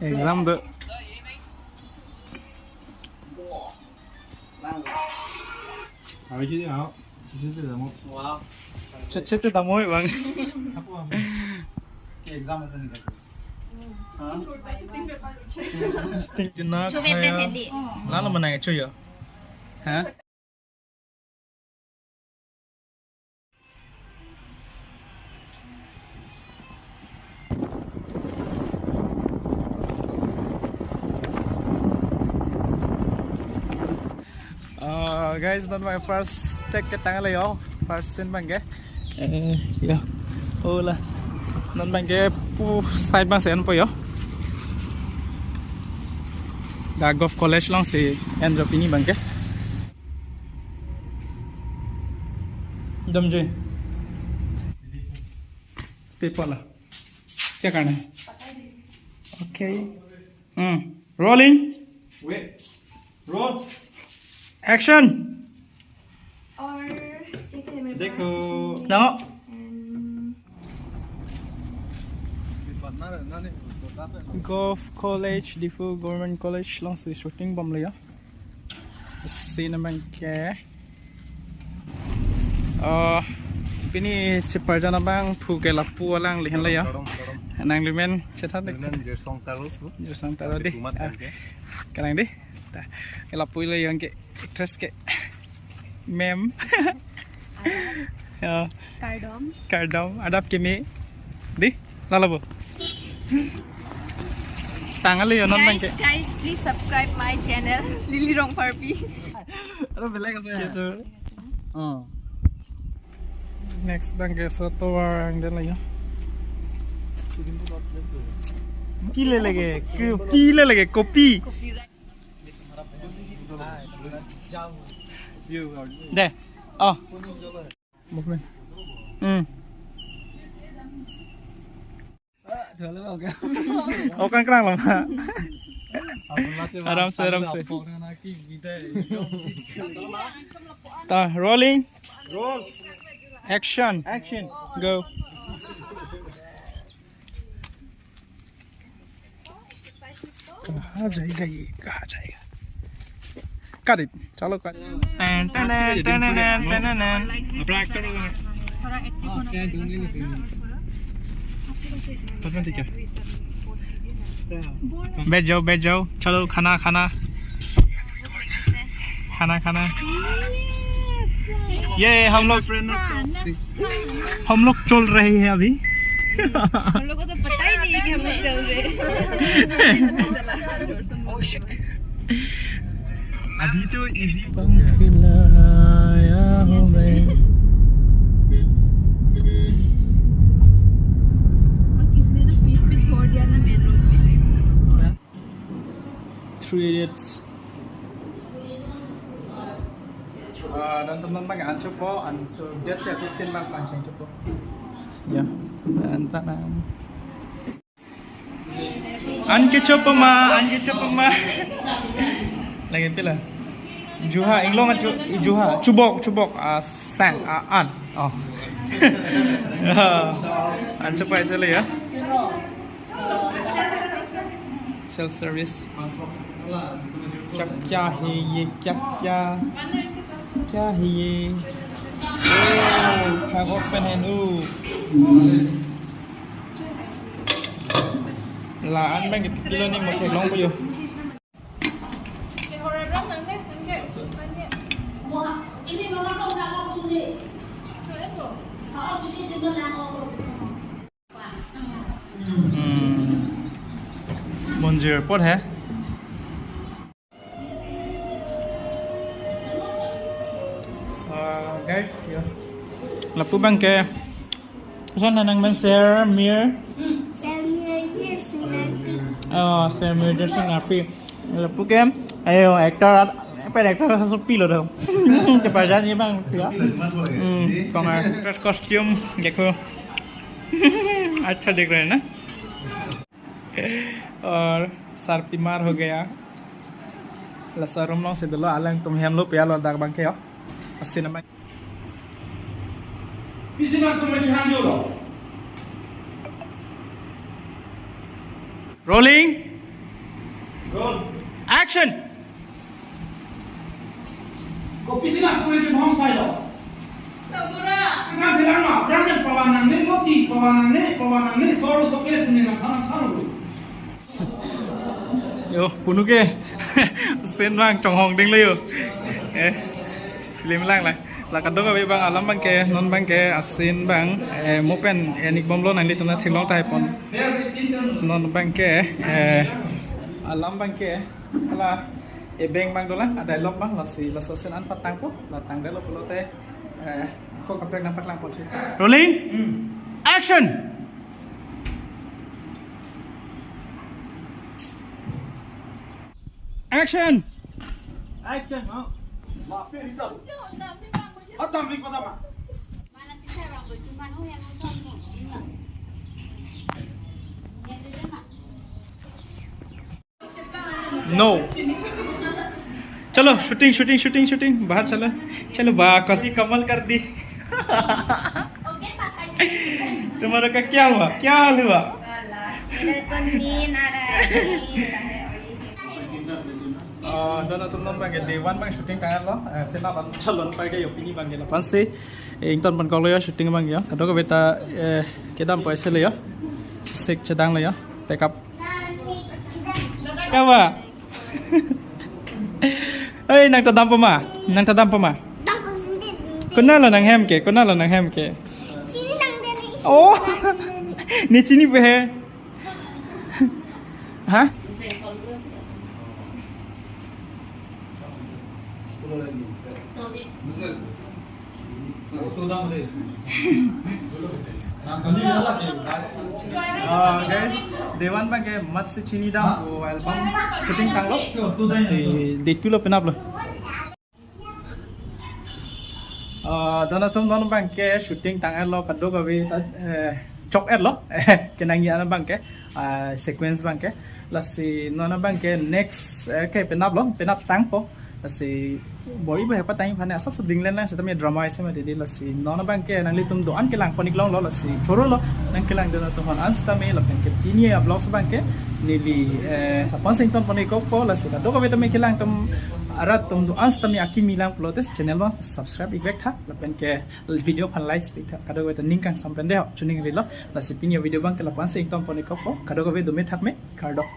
exam được chết chết từ tao mối vâng exam là gì nó lá là mình này chưa vậy hả guys, not my first take cái tăng này yo, first xin bằng cái, yeah, oh là, not bằng cái pu side bằng sen po yo, đã golf college long si end up ini bằng cái, đâm chơi, paper là, क्या करना है, okay, rolling, wait, roll. Action. और देखो no golf college difu government college long si shooting bom le ya cinnamon ke pini chiparjana bang phu ke lapu alang lihan le ya nangli men chetha dek jersang taro di kanang di cái lapu le yang ke actress ke mem cardom adap ke me di lalabo tangal le non bang ke guys please subscribe my channel Lily Rong Parpi aro belai ka sir next bang ke soto ang den la ya ki le lege copy đây một mình ô căng căng lắm hả aram se ta rolling roll action go कहाँ जाएगा ये कहाँ जाएगा cut it चलो cut बैठ जाओ चलो खाना ये हम लोग चल रहे हैं अभी हम लोग को तो पता ही नहीं है कि हम लोग चल रहे हैं अभी तो इसी पंख लाया हूँ मैं और किसने तो फीस भी छोड़ दिया ना मेन रोड पे 3 idiots dan teman-teman ancur po ancur dia saya tusin bang pancing po ya antaran anke coba ma lagi pila juha inglong juha cubok sang an oh ancur po aisa le ya self service क्या है ये क्या है ये have open hand là anh mang cái kilo này một thẻ long bao nhiêu bonjour pot है guys lapu bang ke sana nang men share mir share mir je sinapi lapu kem ayo actor apa actor sepi loh dong coba aja nih bang ya còn dress costume देखो अच्छा दिख रहा है ना और sir बीमार हो गया लसरुम लोग से दलो आलंग तुम हम लोग पे आलो दाग बंके हो सिनेमा इसी बात को मैं ध्यान दो rolling roll action Kopi sih nak kau macam bang saya. Sabura. Kan bilang mah, jangan pawanan ni, mati pawanan ni, soal soklet ni nak kamu. Yo punuh ke sen bang chong hong ding le yo film lang la kadok abi bang alam bang ke non bang ke asin bang mopen enik bom lo nang li tuna thinglong tai pon non bang ke alam bang ke ala e beng bang dola ada lok bang la si la sosen an patang po la tang de lo pelote ko kaprek nampak lang pon rolling action action Action, oh. Maafin itu. Adam ni kau apa? no चलो shooting बाहर चलो वाह कसी कमाल कर दी तुम्हारा का क्या हुआ क्या हाल हुआ dono tum non bangge Day-1 bang shooting tangan lo tena ban chalon pai ke opini bangge la panse ington ban kol yo shooting bang yo kadok beta kedam paise le yo sek chedang le yo pick up kawa ơi nang tadam pama kena lo nang hem ke Chini nang deni. oh ni chini pe ha guys Day-1 bang ke Matsi Chini dam wo album shooting tang lo si date lo penap lo dona tum don bang ke shooting tang lo kadok abi chok lo kenang ya bang ke sequence bang ke la si nona bang ke next ke penap tang po si boi ba pa tang phane asap ding len sa tami drama ise ma didi la si nona bang ke nang li tum do an ke lang panik long lo la si choro lo nang ke lang dona tum an sta me la pen ke tini ya blog sa bang ke ni li tapon sing ton panik ko la si do ka beta me ke lang tum arat tum do an sta me akimi lang plotes channel ma subscribe igek tha la pen ke video phan like speak tha kado beta ningchingsam pen de chuning ri lo la si pin video bang ke la pan sing ton panik ko kado ka be do me thak me kardo